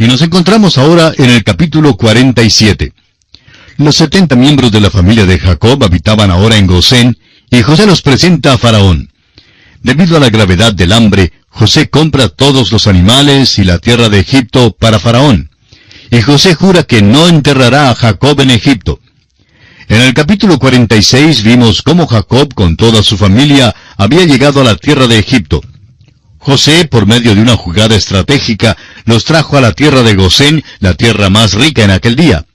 Y nos encontramos ahora en el capítulo 47. Los 70 miembros de la familia de Jacob habitaban ahora en Gosén, y José los presenta a Faraón. Debido a la gravedad del hambre, José compra todos los animales y la tierra de Egipto para Faraón. Y José jura que no enterrará a Jacob en Egipto. En el capítulo 46 vimos cómo Jacob con toda su familia había llegado a la tierra de Egipto. José, por medio de una jugada estratégica, los trajo a la tierra de Gosén, la tierra más rica en aquel día.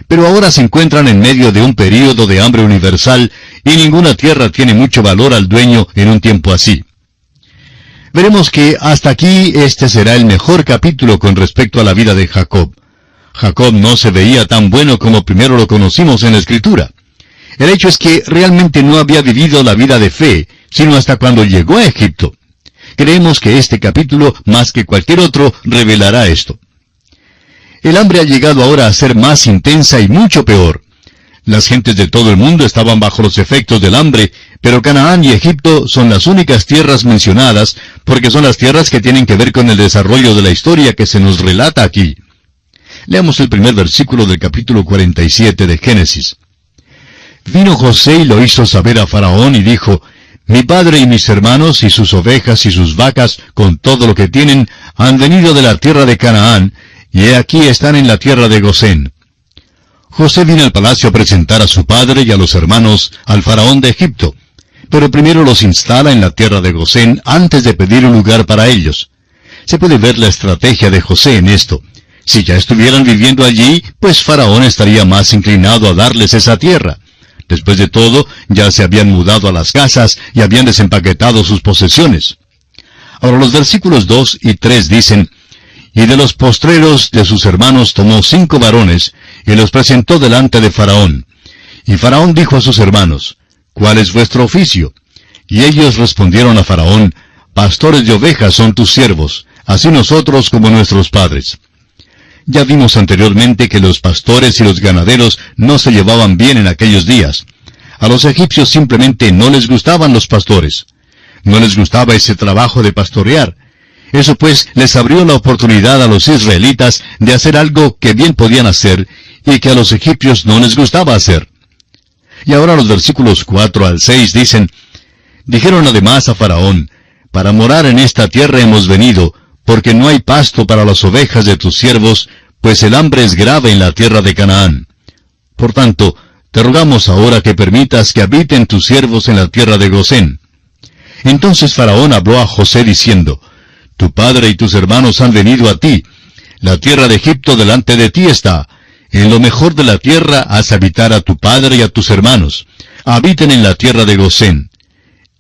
Pero ahora se encuentran en medio de un período de hambre universal, y ninguna tierra tiene mucho valor al dueño en un tiempo así. Veremos que hasta aquí este será el mejor capítulo con respecto a la vida de Jacob. Jacob no se veía tan bueno como primero lo conocimos en la Escritura. El hecho es que realmente no había vivido la vida de fe, sino hasta cuando llegó a Egipto. Creemos que este capítulo, más que cualquier otro, revelará esto. El hambre ha llegado ahora a ser más intensa y mucho peor. Las gentes de todo el mundo estaban bajo los efectos del hambre, pero Canaán y Egipto son las únicas tierras mencionadas, porque son las tierras que tienen que ver con el desarrollo de la historia que se nos relata aquí. Leamos el primer versículo del capítulo 47 de Génesis. Vino José y lo hizo saber a Faraón y dijo: Mi padre y mis hermanos y sus ovejas y sus vacas, con todo lo que tienen, han venido de la tierra de Canaán, y he aquí están en la tierra de Gosén. José vino al palacio a presentar a su padre y a los hermanos al faraón de Egipto, pero primero los instala en la tierra de Gosén antes de pedir un lugar para ellos. Se puede ver la estrategia de José en esto. Si ya estuvieran viviendo allí, pues Faraón estaría más inclinado a darles esa tierra. Después de todo, ya se habían mudado a las casas y habían desempaquetado sus posesiones. Ahora los versículos 2 y 3 dicen: Y de los postreros de sus hermanos tomó 5 varones, y los presentó delante de Faraón. Y Faraón dijo a sus hermanos: ¿Cuál es vuestro oficio? Y ellos respondieron a Faraón: Pastores de ovejas son tus siervos, así nosotros como nuestros padres. Ya vimos anteriormente que los pastores y los ganaderos no se llevaban bien en aquellos días. A los egipcios simplemente no les gustaban los pastores. No les gustaba ese trabajo de pastorear. Eso pues les abrió la oportunidad a los israelitas de hacer algo que bien podían hacer y que a los egipcios no les gustaba hacer. Y ahora los versículos 4 al 6 dicen: Dijeron además a Faraón: Para morar en esta tierra hemos venido, porque no hay pasto para las ovejas de tus siervos, pues el hambre es grave en la tierra de Canaán. Por tanto, te rogamos ahora que permitas que habiten tus siervos en la tierra de Gosén. Entonces Faraón habló a José diciendo: Tu padre y tus hermanos han venido a ti. La tierra de Egipto delante de ti está. En lo mejor de la tierra haz habitar a tu padre y a tus hermanos. Habiten en la tierra de Gosén.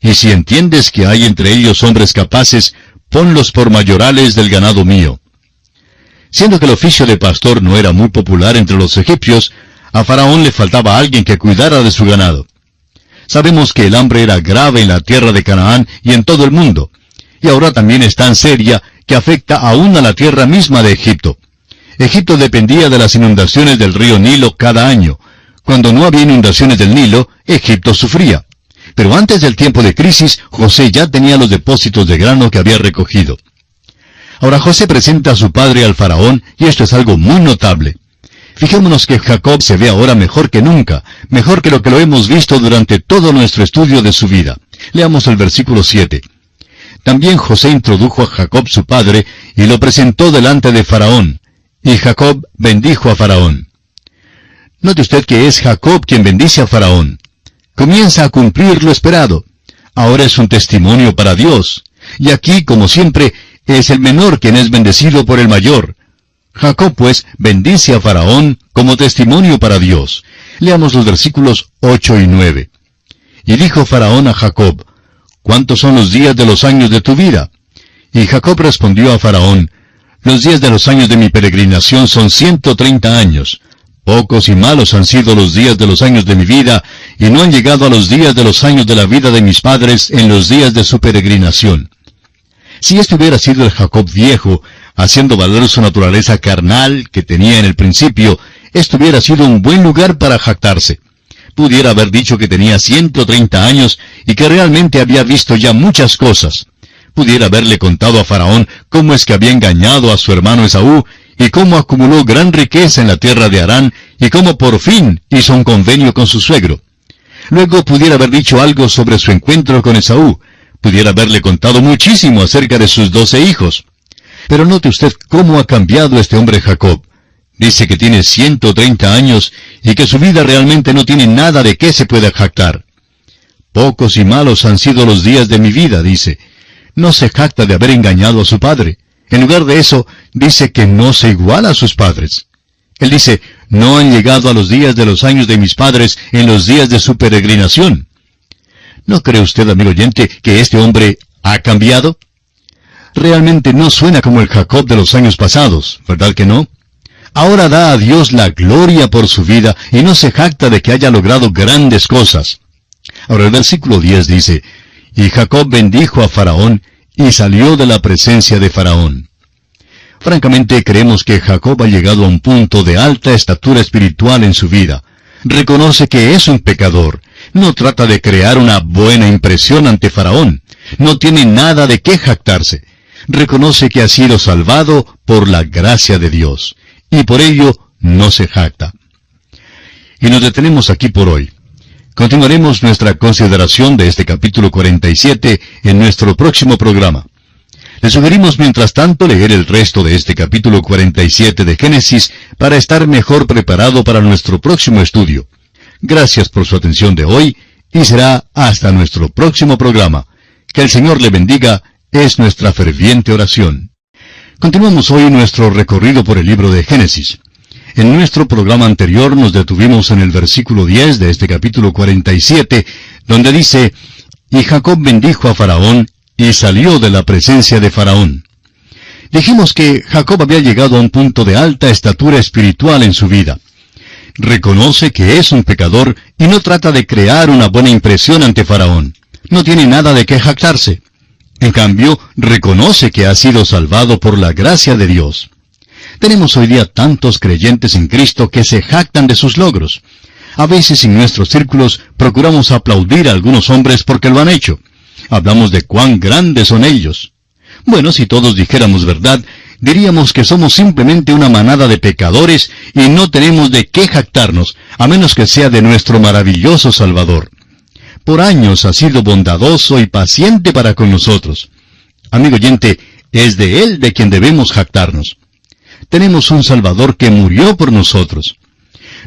Y si entiendes que hay entre ellos hombres capaces, ponlos por mayorales del ganado mío. Siendo que el oficio de pastor no era muy popular entre los egipcios, a Faraón le faltaba alguien que cuidara de su ganado. Sabemos que el hambre era grave en la tierra de Canaán y en todo el mundo, y ahora también es tan seria que afecta aún a la tierra misma de Egipto. Egipto dependía de las inundaciones del río Nilo cada año. Cuando no había inundaciones del Nilo, Egipto sufría. Pero antes del tiempo de crisis, José ya tenía los depósitos de grano que había recogido. Ahora José presenta a su padre al faraón, y esto es algo muy notable. Fijémonos que Jacob se ve ahora mejor que nunca, mejor que lo hemos visto durante todo nuestro estudio de su vida. Leamos el versículo 7. También José introdujo a Jacob su padre, y lo presentó delante de Faraón. Y Jacob bendijo a Faraón. Note usted que es Jacob quien bendice a Faraón. Comienza a cumplir lo esperado. Ahora es un testimonio para Dios. Y aquí, como siempre, es el menor quien es bendecido por el mayor. Jacob, pues, bendice a Faraón como testimonio para Dios. Leamos los versículos 8 y 9. Y dijo Faraón a Jacob: ¿Cuántos son los días de los años de tu vida? Y Jacob respondió a Faraón: Los días de los años de mi peregrinación son 130 años. Pocos y malos han sido los días de los años de mi vida, y no han llegado a los días de los años de la vida de mis padres en los días de su peregrinación. Si este hubiera sido el Jacob viejo, haciendo valer su naturaleza carnal que tenía en el principio, esto hubiera sido un buen lugar para jactarse. Pudiera haber dicho que tenía 130 años y que realmente había visto ya muchas cosas. Pudiera haberle contado a Faraón cómo es que había engañado a su hermano Esaú, y cómo acumuló gran riqueza en la tierra de Harán, y cómo por fin hizo un convenio con su suegro. Luego pudiera haber dicho algo sobre su encuentro con Esaú, pudiera haberle contado muchísimo acerca de sus 12 hijos. Pero note usted cómo ha cambiado este hombre Jacob. Dice que tiene 130 años y que su vida realmente no tiene nada de qué se pueda jactar. Pocos y malos han sido los días de mi vida, dice. No se jacta de haber engañado a su padre. En lugar de eso, dice que no se iguala a sus padres. Él dice, no han llegado a los días de los años de mis padres en los días de su peregrinación. ¿No cree usted, amigo oyente, que este hombre ha cambiado? Realmente no suena como el Jacob de los años pasados, ¿verdad que no? Ahora da a Dios la gloria por su vida y no se jacta de que haya logrado grandes cosas. Ahora el versículo 10 dice, y Jacob bendijo a Faraón y salió de la presencia de Faraón. Francamente creemos que Jacob ha llegado a un punto de alta estatura espiritual en su vida. Reconoce que es un pecador. No trata de crear una buena impresión ante Faraón. No tiene nada de qué jactarse. Reconoce que ha sido salvado por la gracia de Dios. Y por ello no se jacta. Y nos detenemos aquí por hoy. Continuaremos nuestra consideración de este capítulo 47 en nuestro próximo programa. Le sugerimos mientras tanto leer el resto de este capítulo 47 de Génesis para estar mejor preparado para nuestro próximo estudio. Gracias por su atención de hoy y será hasta nuestro próximo programa. Que el Señor le bendiga, es nuestra ferviente oración. Continuamos hoy nuestro recorrido por el libro de Génesis. En nuestro programa anterior nos detuvimos en el versículo 10 de este capítulo 47, donde dice, y Jacob bendijo a Faraón, y salió de la presencia de Faraón. Dijimos que Jacob había llegado a un punto de alta estatura espiritual en su vida. Reconoce que es un pecador y no trata de crear una buena impresión ante Faraón. No tiene nada de qué jactarse. En cambio, reconoce que ha sido salvado por la gracia de Dios. Tenemos hoy día tantos creyentes en Cristo que se jactan de sus logros. A veces en nuestros círculos procuramos aplaudir a algunos hombres porque lo han hecho. Hablamos de cuán grandes son ellos. Bueno, si todos dijéramos verdad, diríamos que somos simplemente una manada de pecadores y no tenemos de qué jactarnos, a menos que sea de nuestro maravilloso Salvador. Por años ha sido bondadoso y paciente para con nosotros. Amigo oyente, es de Él de quien debemos jactarnos. Tenemos un Salvador que murió por nosotros.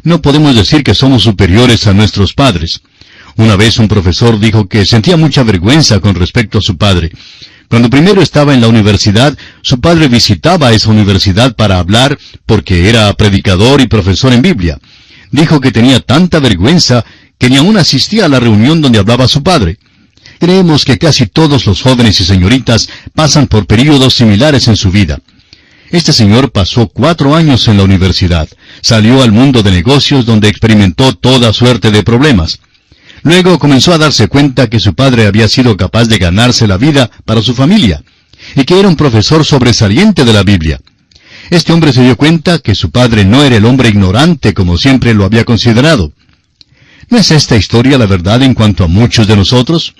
No podemos decir que somos superiores a nuestros padres. Una vez un profesor dijo que sentía mucha vergüenza con respecto a su padre. Cuando primero estaba en la universidad, su padre visitaba esa universidad para hablar porque era predicador y profesor en Biblia. Dijo que tenía tanta vergüenza que ni aún asistía a la reunión donde hablaba su padre. Creemos que casi todos los jóvenes y señoritas pasan por períodos similares en su vida. Este señor pasó 4 años en la universidad. Salió al mundo de negocios donde experimentó toda suerte de problemas. Luego comenzó a darse cuenta que su padre había sido capaz de ganarse la vida para su familia, y que era un profesor sobresaliente de la Biblia. Este hombre se dio cuenta que su padre no era el hombre ignorante como siempre lo había considerado. ¿No es esta historia la verdad en cuanto a muchos de nosotros?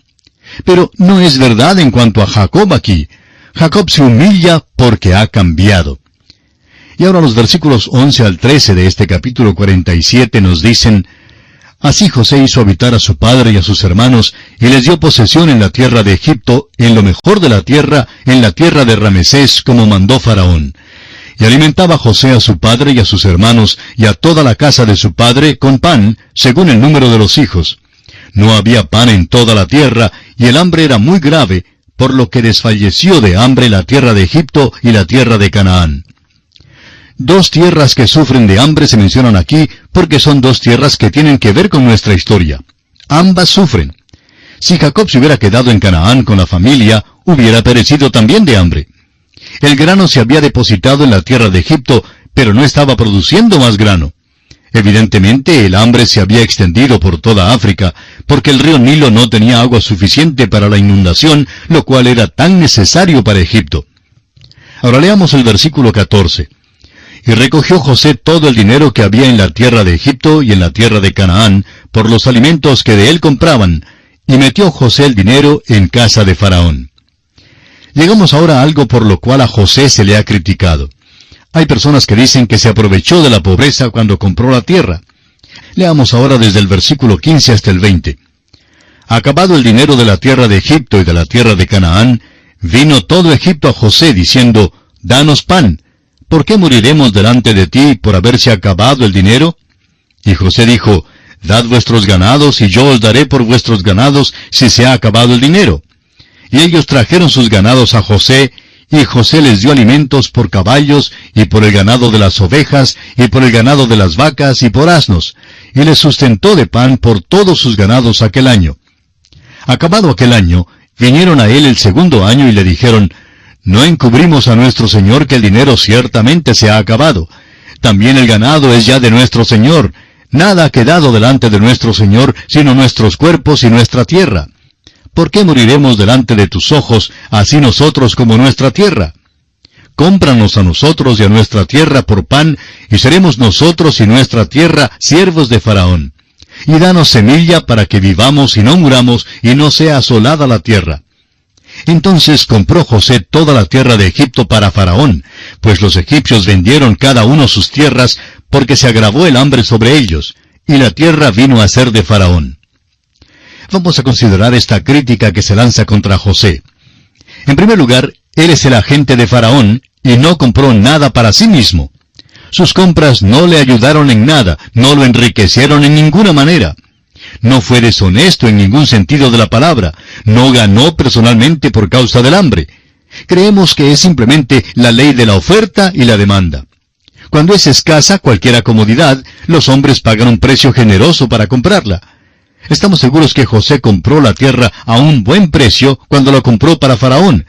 Pero no es verdad en cuanto a Jacob aquí. Jacob se humilla porque ha cambiado. Y ahora los versículos 11 al 13 de este capítulo 47 nos dicen, así José hizo habitar a su padre y a sus hermanos, y les dio posesión en la tierra de Egipto, en lo mejor de la tierra, en la tierra de Ramesés, como mandó Faraón. Y alimentaba José a su padre y a sus hermanos, y a toda la casa de su padre, con pan, según el número de los hijos. No había pan en toda la tierra, y el hambre era muy grave, por lo que desfalleció de hambre la tierra de Egipto y la tierra de Canaán. 2 tierras que sufren de hambre se mencionan aquí porque son 2 tierras que tienen que ver con nuestra historia. Ambas sufren. Si Jacob se hubiera quedado en Canaán con la familia, hubiera perecido también de hambre. El grano se había depositado en la tierra de Egipto, pero no estaba produciendo más grano. Evidentemente el hambre se había extendido por toda África, porque el río Nilo no tenía agua suficiente para la inundación, lo cual era tan necesario para Egipto. Ahora leamos el versículo 14. Y recogió José todo el dinero que había en la tierra de Egipto y en la tierra de Canaán, por los alimentos que de él compraban, y metió José el dinero en casa de Faraón. Llegamos ahora a algo por lo cual a José se le ha criticado. Hay personas que dicen que se aprovechó de la pobreza cuando compró la tierra. Leamos ahora desde el versículo 15 hasta el 20. Acabado el dinero de la tierra de Egipto y de la tierra de Canaán, vino todo Egipto a José, diciendo, «Danos pan. ¿Por qué moriremos delante de ti por haberse acabado el dinero?» Y José dijo, «Dad vuestros ganados, y yo os daré por vuestros ganados si se ha acabado el dinero». Y ellos trajeron sus ganados a José, y José les dio alimentos por caballos, y por el ganado de las ovejas, y por el ganado de las vacas, y por asnos, y les sustentó de pan por todos sus ganados aquel año. Acabado aquel año, vinieron a él el segundo año y le dijeron, «No encubrimos a nuestro señor que el dinero ciertamente se ha acabado. También el ganado es ya de nuestro señor. Nada ha quedado delante de nuestro señor, sino nuestros cuerpos y nuestra tierra. ¿Por qué moriremos delante de tus ojos, así nosotros como nuestra tierra? Cómpranos a nosotros y a nuestra tierra por pan, y seremos nosotros y nuestra tierra siervos de Faraón. Y danos semilla para que vivamos y no muramos, y no sea asolada la tierra». Entonces compró José toda la tierra de Egipto para Faraón, pues los egipcios vendieron cada uno sus tierras, porque se agravó el hambre sobre ellos, y la tierra vino a ser de Faraón. Vamos a considerar esta crítica que se lanza contra José. En primer lugar, él es el agente de Faraón, y no compró nada para sí mismo. Sus compras no le ayudaron en nada, no lo enriquecieron en ninguna manera. No fue deshonesto en ningún sentido de la palabra, no ganó personalmente por causa del hambre. Creemos que es simplemente la ley de la oferta y la demanda. Cuando es escasa cualquier comodidad, los hombres pagan un precio generoso para comprarla. Estamos seguros que José compró la tierra a un buen precio cuando la compró para Faraón,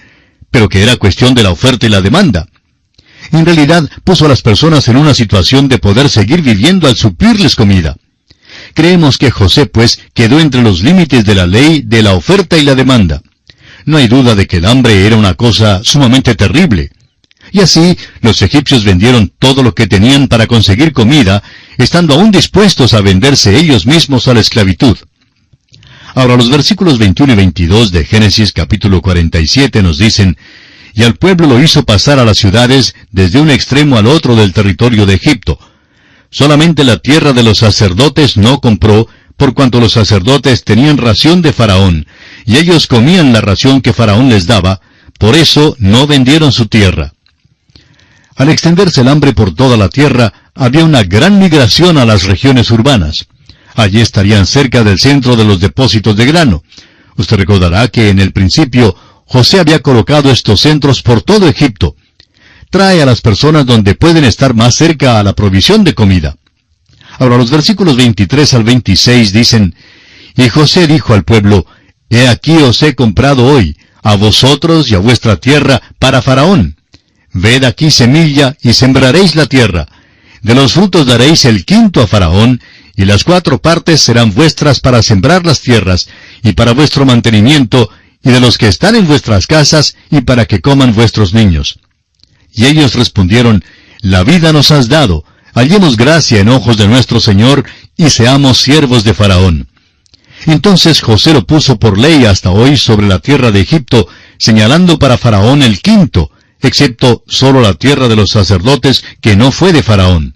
pero que era cuestión de la oferta y la demanda. En realidad, puso a las personas en una situación de poder seguir viviendo al suplirles comida. Creemos que José, pues, quedó entre los límites de la ley de la oferta y la demanda. No hay duda de que el hambre era una cosa sumamente terrible. Y así, los egipcios vendieron todo lo que tenían para conseguir comida, estando aún dispuestos a venderse ellos mismos a la esclavitud. Ahora, los versículos 21 y 22 de Génesis capítulo 47 nos dicen, «Y al pueblo lo hizo pasar a las ciudades desde un extremo al otro del territorio de Egipto. Solamente la tierra de los sacerdotes no compró, por cuanto los sacerdotes tenían ración de Faraón, y ellos comían la ración que Faraón les daba, por eso no vendieron su tierra». Al extenderse el hambre por toda la tierra, había una gran migración a las regiones urbanas. Allí estarían cerca del centro de los depósitos de grano. Usted recordará que en el principio José había colocado estos centros por todo Egipto. Trae a las personas donde pueden estar más cerca a la provisión de comida. Ahora los versículos 23 al 26 dicen, «Y José dijo al pueblo, He aquí os he comprado hoy, a vosotros y a vuestra tierra, para Faraón. Ved aquí semilla, y sembraréis la tierra. De los frutos daréis el quinto a Faraón, y las 4 partes serán vuestras para sembrar las tierras, y para vuestro mantenimiento, y de los que están en vuestras casas, y para que coman vuestros niños». Y ellos respondieron, «La vida nos has dado, hallemos gracia en ojos de nuestro Señor, y seamos siervos de Faraón». Entonces José lo puso por ley hasta hoy sobre la tierra de Egipto, señalando para Faraón el quinto, excepto solo la tierra de los sacerdotes, que no fue de Faraón.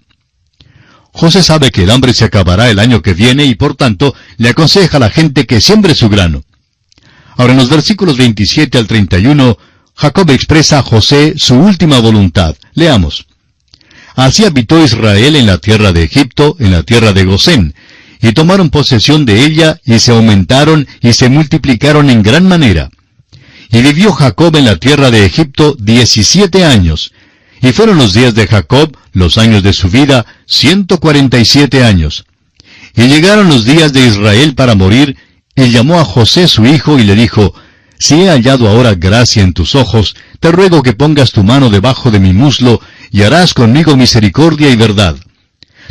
José sabe que el hambre se acabará el año que viene, y por tanto le aconseja a la gente que siembre su grano. Ahora en los versículos 27 al 31, Jacob expresa a José su última voluntad. Leamos. «Así habitó Israel en la tierra de Egipto, en la tierra de Gosén, y tomaron posesión de ella, y se aumentaron, y se multiplicaron en gran manera. Y vivió Jacob en la tierra de Egipto 17 años, y fueron los días de Jacob, los años de su vida, 147 años. Y llegaron los días de Israel para morir, y llamó a José su hijo, y le dijo, Si he hallado ahora gracia en tus ojos, te ruego que pongas tu mano debajo de mi muslo, y harás conmigo misericordia y verdad.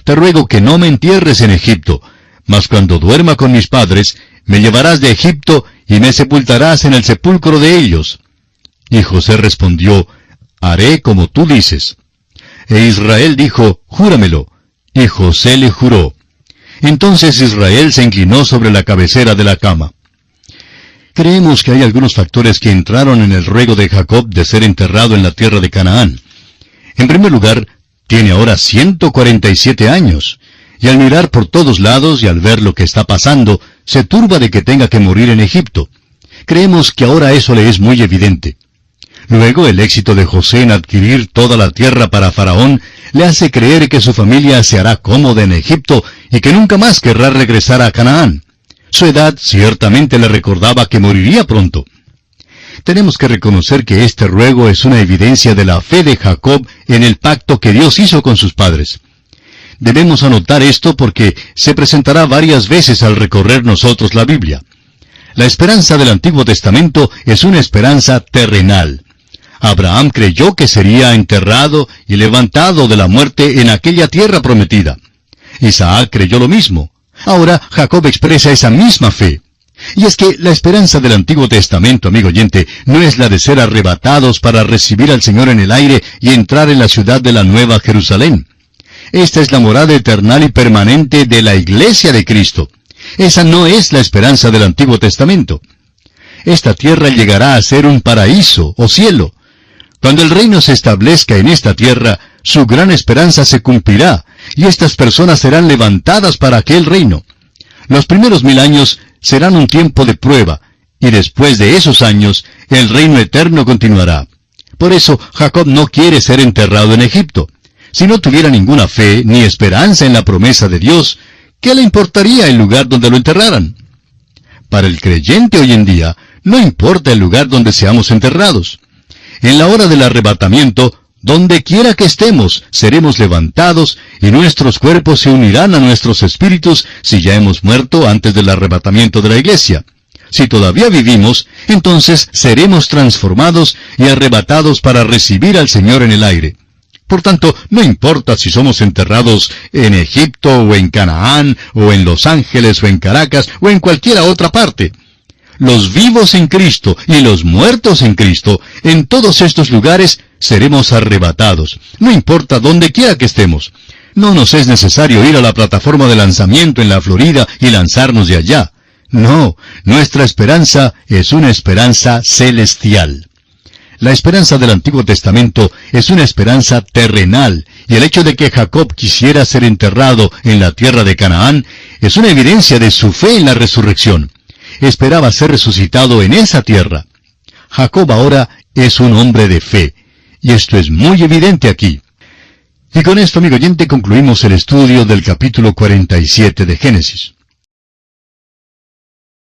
Te ruego que no me entierres en Egipto, mas cuando duerma con mis padres, me llevarás de Egipto, y me sepultarás en el sepulcro de ellos. Y José respondió, Haré como tú dices. E Israel dijo, Júramelo. Y José le juró. Entonces Israel se inclinó sobre la cabecera de la cama. Creemos que hay algunos factores que entraron en el ruego de Jacob de ser enterrado en la tierra de Canaán. En primer lugar, tiene ahora 147 años, y al mirar por todos lados y al ver lo que está pasando, se turba de que tenga que morir en Egipto. Creemos que ahora eso le es muy evidente. Luego, el éxito de José en adquirir toda la tierra para Faraón le hace creer que su familia se hará cómoda en Egipto y que nunca más querrá regresar a Canaán. Su edad ciertamente le recordaba que moriría pronto. Tenemos que reconocer que este ruego es una evidencia de la fe de Jacob en el pacto que Dios hizo con sus padres. Debemos anotar esto porque se presentará varias veces al recorrer nosotros la Biblia. La esperanza del Antiguo Testamento es una esperanza terrenal. Abraham creyó que sería enterrado y levantado de la muerte en aquella tierra prometida. Isaac creyó lo mismo. Ahora Jacob expresa esa misma fe. Y es que la esperanza del Antiguo Testamento, amigo oyente, no es la de ser arrebatados para recibir al Señor en el aire y entrar en la ciudad de la Nueva Jerusalén. Esta es la morada eterna y permanente de la Iglesia de Cristo. Esa no es la esperanza del Antiguo Testamento. Esta tierra llegará a ser un paraíso o cielo. Cuando el reino se establezca en esta tierra, su gran esperanza se cumplirá, y estas personas serán levantadas para aquel reino. Los primeros 1000 años serán un tiempo de prueba, y después de esos años, el reino eterno continuará. Por eso, Jacob no quiere ser enterrado en Egipto. Si no tuviera ninguna fe ni esperanza en la promesa de Dios, ¿qué le importaría el lugar donde lo enterraran? Para el creyente hoy en día, no importa el lugar donde seamos enterrados. En la hora del arrebatamiento, donde quiera que estemos, seremos levantados y nuestros cuerpos se unirán a nuestros espíritus si ya hemos muerto antes del arrebatamiento de la iglesia. Si todavía vivimos, entonces seremos transformados y arrebatados para recibir al Señor en el aire. Por tanto, no importa si somos enterrados en Egipto o en Canaán o en Los Ángeles o en Caracas o en cualquier otra parte. Los vivos en Cristo y los muertos en Cristo, en todos estos lugares seremos arrebatados, no importa dónde quiera que estemos. No nos es necesario ir a la plataforma de lanzamiento en la Florida y lanzarnos de allá. No, nuestra esperanza es una esperanza celestial. La esperanza del Antiguo Testamento es una esperanza terrenal, y el hecho de que Jacob quisiera ser enterrado en la tierra de Canaán es una evidencia de su fe en la resurrección. Esperaba ser resucitado en esa tierra. Jacob ahora es un hombre de fe, y esto es muy evidente aquí. Y con esto, amigo oyente, concluimos el estudio del capítulo 47 de Génesis.